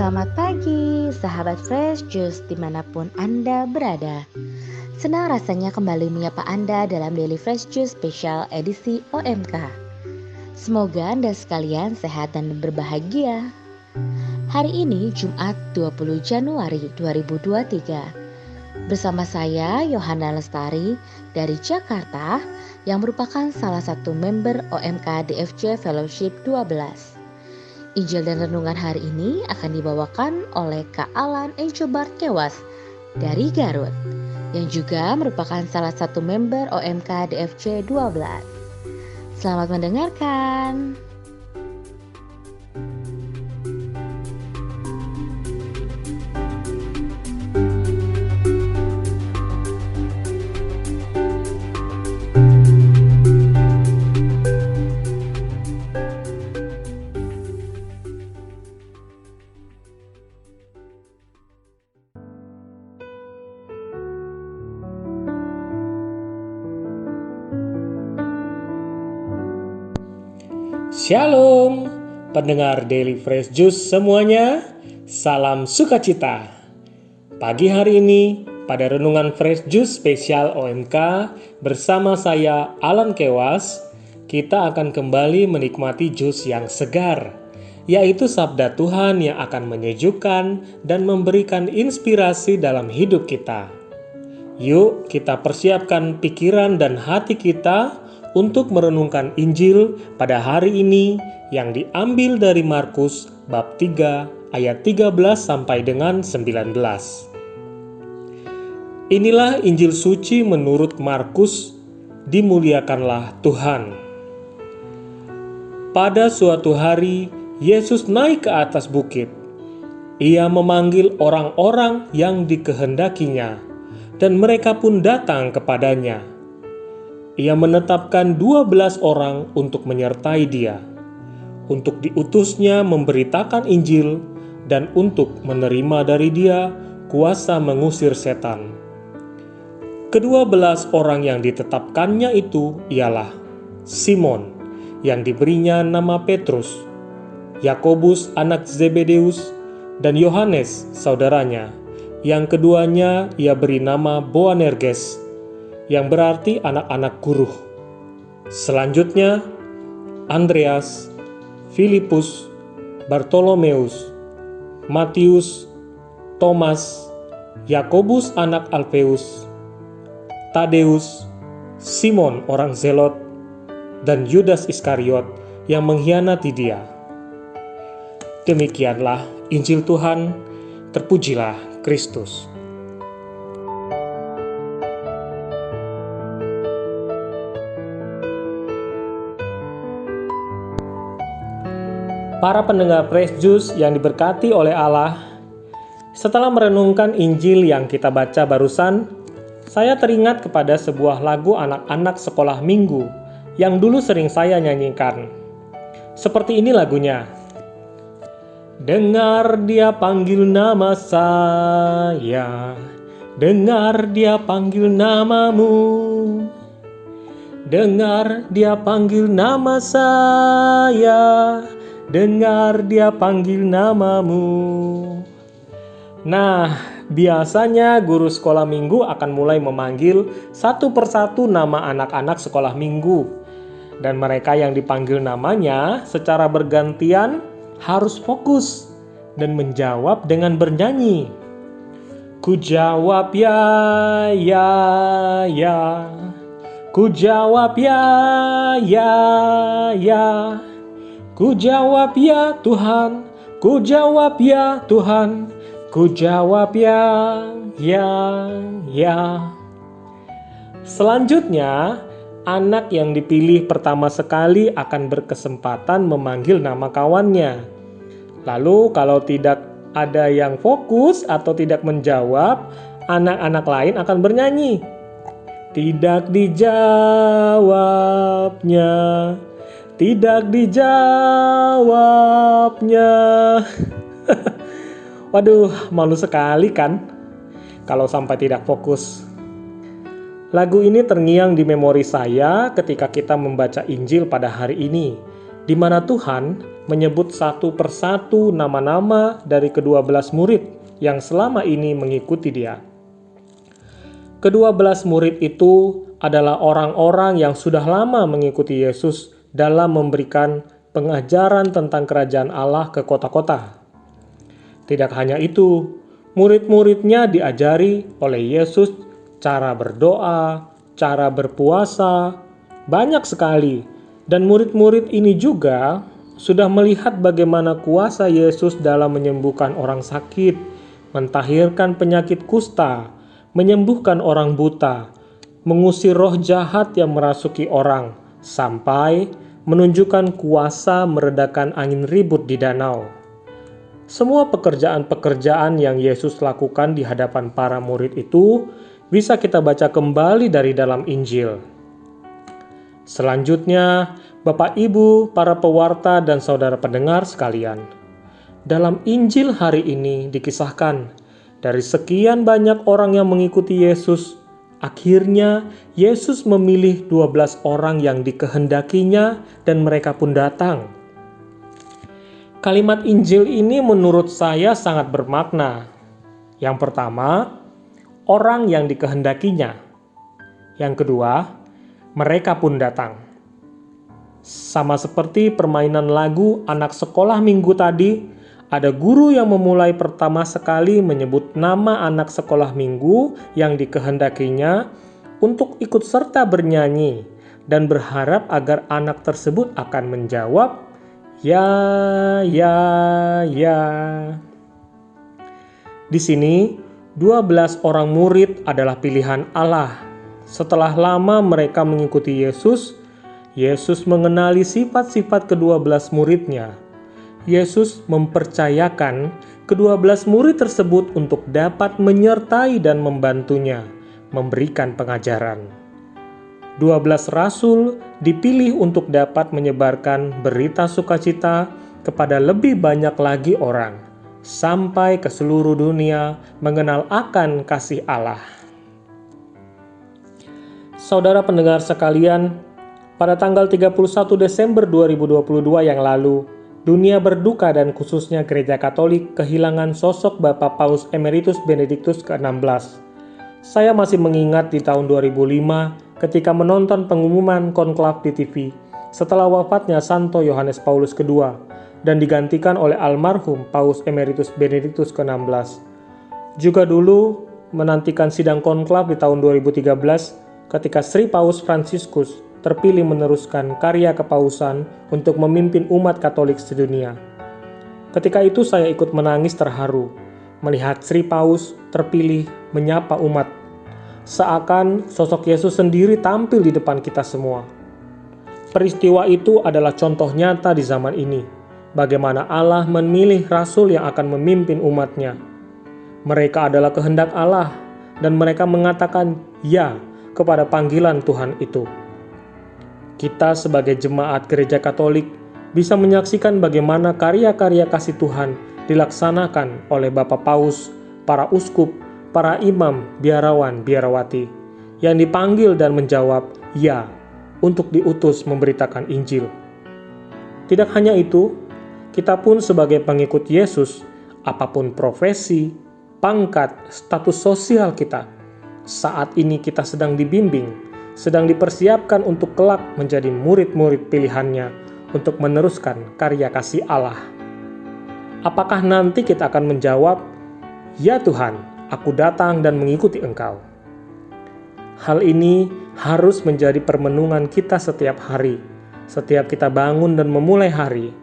Selamat pagi, sahabat Fresh Juice dimanapun Anda berada. Senang rasanya kembali menyapa Anda dalam Daily Fresh Juice spesial edisi OMK. Semoga Anda sekalian sehat dan berbahagia. Hari ini Jumat 20 Januari 2023. Bersama saya Yohana Lestari dari Jakarta yang merupakan salah satu member OMK DFJ Fellowship 12. Injil dan renungan hari ini akan dibawakan oleh Kak Alan Encobart Kewas dari Garut yang juga merupakan salah satu member OMK DFJ 12. Selamat mendengarkan. Shalom, pendengar Daily Fresh Juice semuanya, salam sukacita. Pagi hari ini, pada Renungan Fresh Juice spesial OMK bersama saya Alan Kewas, kita akan kembali menikmati jus yang segar, yaitu sabda Tuhan yang akan menyejukkan dan memberikan inspirasi dalam hidup kita. Yuk kita persiapkan pikiran dan hati kita untuk merenungkan Injil pada hari ini yang diambil dari Markus bab 3 ayat 13 sampai dengan 19. Inilah Injil suci menurut Markus, dimuliakanlah Tuhan. Pada suatu hari, Yesus naik ke atas bukit. Ia memanggil orang-orang yang dikehendakinya, dan mereka pun datang kepadanya. Ia menetapkan 12 orang untuk menyertai dia, untuk diutusnya memberitakan Injil dan untuk menerima dari dia kuasa mengusir setan. Ke-12 orang yang ditetapkannya itu ialah Simon, yang diberinya nama Petrus, Yakobus anak Zebedeus, dan Yohanes saudaranya, yang keduanya ia beri nama Boanerges, yang berarti anak-anak guru. Selanjutnya, Andreas, Filipus, Bartolomeus, Matius, Thomas, Yakobus anak Alfeus, Tadeus, Simon orang Zelot, dan Yudas Iskariot yang mengkhianati dia. Demikianlah Injil Tuhan, terpujilah Kristus. Para pendengar Fresh Juice yang diberkati oleh Allah, setelah merenungkan Injil yang kita baca barusan, saya teringat kepada sebuah lagu anak-anak sekolah minggu yang dulu sering saya nyanyikan. Seperti ini lagunya. Dengar dia panggil nama saya, dengar dia panggil namamu. Dengar dia panggil nama saya, dengar dia panggil namamu. Nah, biasanya guru sekolah minggu akan mulai memanggil satu persatu nama anak-anak sekolah minggu. Dan mereka yang dipanggil namanya secara bergantian harus fokus dan menjawab dengan bernyanyi. Ku jawab ya, ya, ya. Ku jawab ya, ya, ya. Ku jawab ya Tuhan, ku jawab ya Tuhan, ku jawab ya, ya, ya. Selanjutnya, anak yang dipilih pertama sekali akan berkesempatan memanggil nama kawannya. Lalu kalau tidak ada yang fokus atau tidak menjawab, anak-anak lain akan bernyanyi. Tidak dijawabnya, tidak dijawabnya. Waduh, malu sekali kan kalau sampai tidak fokus. Lagu ini terngiang di memori saya ketika kita membaca Injil pada hari ini, di mana Tuhan menyebut satu persatu nama-nama dari ke-12 murid yang selama ini mengikuti dia. Ke-12 murid itu adalah orang-orang yang sudah lama mengikuti Yesus dalam memberikan pengajaran tentang kerajaan Allah ke kota-kota. Tidak hanya itu, murid-muridnya diajari oleh Yesus cara berdoa, cara berpuasa, banyak sekali. Dan murid-murid ini juga sudah melihat bagaimana kuasa Yesus dalam menyembuhkan orang sakit, mentahirkan penyakit kusta, menyembuhkan orang buta, mengusir roh jahat yang merasuki orang, sampai menunjukkan kuasa meredakan angin ribut di danau. Semua pekerjaan-pekerjaan yang Yesus lakukan di hadapan para murid itu bisa kita baca kembali dari dalam Injil. Selanjutnya, Bapak Ibu, para pewarta dan saudara pendengar sekalian, dalam Injil hari ini dikisahkan dari sekian banyak orang yang mengikuti Yesus, akhirnya Yesus memilih 12 orang yang dikehendakinya dan mereka pun datang. Kalimat Injil ini menurut saya sangat bermakna. Yang pertama, orang yang dikehendakinya. Yang kedua, mereka pun datang. Sama seperti permainan lagu anak sekolah minggu tadi, ada guru yang memulai pertama sekali menyebut nama anak sekolah minggu yang dikehendakinya untuk ikut serta bernyanyi dan berharap agar anak tersebut akan menjawab, "Ya, ya, ya." Di sini, 12 orang murid adalah pilihan Allah. Setelah lama mereka mengikuti Yesus, Yesus mengenali sifat-sifat ke-12 muridnya. Yesus mempercayakan ke-12 murid tersebut untuk dapat menyertai dan membantunya, memberikan pengajaran. 12 rasul dipilih untuk dapat menyebarkan berita sukacita kepada lebih banyak lagi orang, sampai ke seluruh dunia mengenal akan kasih Allah. Saudara pendengar sekalian, pada tanggal 31 Desember 2022 yang lalu, dunia berduka dan khususnya Gereja Katolik kehilangan sosok Bapak Paus Emeritus Benediktus ke-16. Saya masih mengingat di tahun 2005 ketika menonton pengumuman konklav di TV setelah wafatnya Santo Yohanes Paulus II dan digantikan oleh almarhum Paus Emeritus Benediktus ke-16. Juga dulu menantikan sidang konklav di tahun 2013 ketika Sri Paus Fransiskus terpilih meneruskan karya kepausan untuk memimpin umat Katolik sedunia. Ketika itu saya ikut menangis terharu melihat Sri Paus terpilih menyapa umat, seakan sosok Yesus sendiri tampil di depan kita semua. Peristiwa itu adalah contoh nyata di zaman ini, bagaimana Allah memilih rasul yang akan memimpin umatnya. Mereka adalah kehendak Allah, dan mereka mengatakan ya kepada panggilan Tuhan itu. Kita sebagai jemaat Gereja Katolik bisa menyaksikan bagaimana karya-karya kasih Tuhan dilaksanakan oleh Bapak Paus, para uskup, para imam, biarawan, biarawati yang dipanggil dan menjawab ya untuk diutus memberitakan Injil. Tidak hanya itu, kita pun sebagai pengikut Yesus, apapun profesi, pangkat, status sosial kita, saat ini kita sedang dibimbing, sedang dipersiapkan untuk kelak menjadi murid-murid pilihannya untuk meneruskan karya kasih Allah. Apakah nanti kita akan menjawab, "Ya Tuhan, aku datang dan mengikuti Engkau"? Hal ini harus menjadi permenungan kita setiap hari, setiap kita bangun dan memulai hari.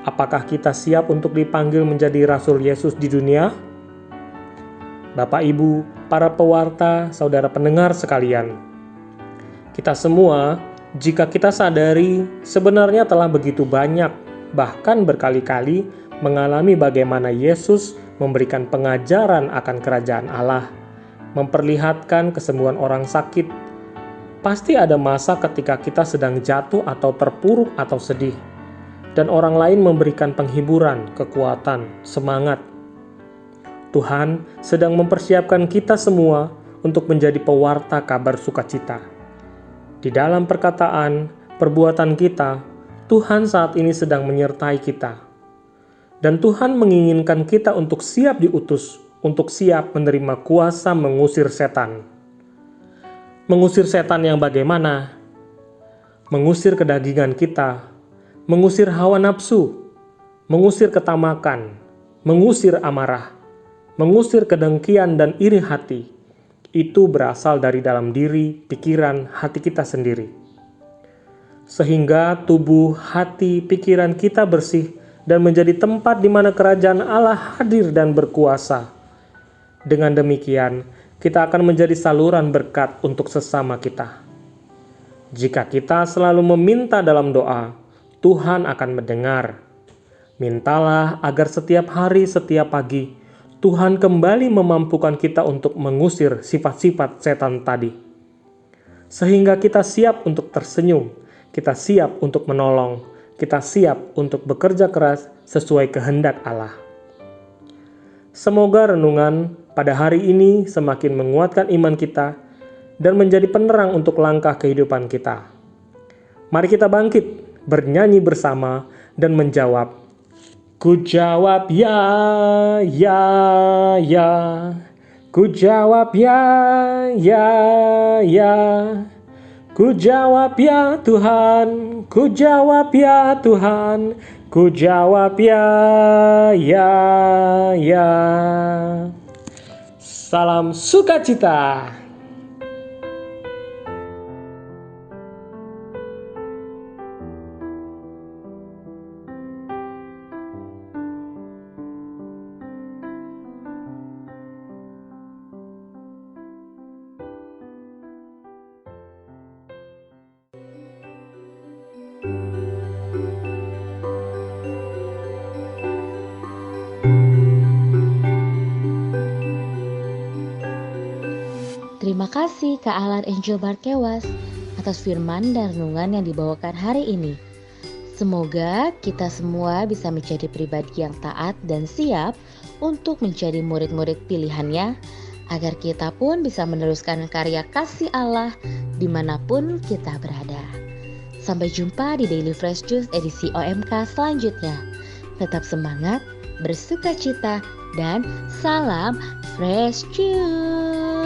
Apakah kita siap untuk dipanggil menjadi Rasul Yesus di dunia? Bapak, Ibu, para pewarta, saudara pendengar sekalian, kita semua, jika kita sadari, sebenarnya telah begitu banyak, bahkan berkali-kali mengalami bagaimana Yesus memberikan pengajaran akan kerajaan Allah, memperlihatkan kesembuhan orang sakit. Pasti ada masa ketika kita sedang jatuh atau terpuruk atau sedih, dan orang lain memberikan penghiburan, kekuatan, semangat. Tuhan sedang mempersiapkan kita semua untuk menjadi pewarta kabar sukacita. Di dalam perkataan, perbuatan kita, Tuhan saat ini sedang menyertai kita. Dan Tuhan menginginkan kita untuk siap diutus, untuk siap menerima kuasa mengusir setan. Mengusir setan yang bagaimana? Mengusir kedagingan kita, mengusir hawa nafsu, mengusir ketamakan, mengusir amarah, mengusir kedengkian dan iri hati. Itu berasal dari dalam diri, pikiran, hati kita sendiri. Sehingga tubuh, hati, pikiran kita bersih dan menjadi tempat di mana kerajaan Allah hadir dan berkuasa. Dengan demikian, kita akan menjadi saluran berkat untuk sesama kita. Jika kita selalu meminta dalam doa, Tuhan akan mendengar. Mintalah agar setiap hari, setiap pagi, Tuhan kembali memampukan kita untuk mengusir sifat-sifat setan tadi. Sehingga kita siap untuk tersenyum, kita siap untuk menolong, kita siap untuk bekerja keras sesuai kehendak Allah. Semoga renungan pada hari ini semakin menguatkan iman kita dan menjadi penerang untuk langkah kehidupan kita. Mari kita bangkit, bernyanyi bersama, dan menjawab, ku jawab ya, ya, ya. Ku jawab ya, ya, ya. Ku jawab ya Tuhan, ku jawab ya Tuhan, ku jawab ya, ya, ya. Salam sukacita. Terima kasih Kak Alan Angel Barkewas atas firman dan renungan yang dibawakan hari ini. Semoga kita semua bisa menjadi pribadi yang taat dan siap untuk menjadi murid-murid pilihannya, agar kita pun bisa meneruskan karya kasih Allah dimanapun kita berada. Sampai jumpa di Daily Fresh Juice edisi OMK selanjutnya. Tetap semangat, bersuka cita, dan salam Fresh Juice.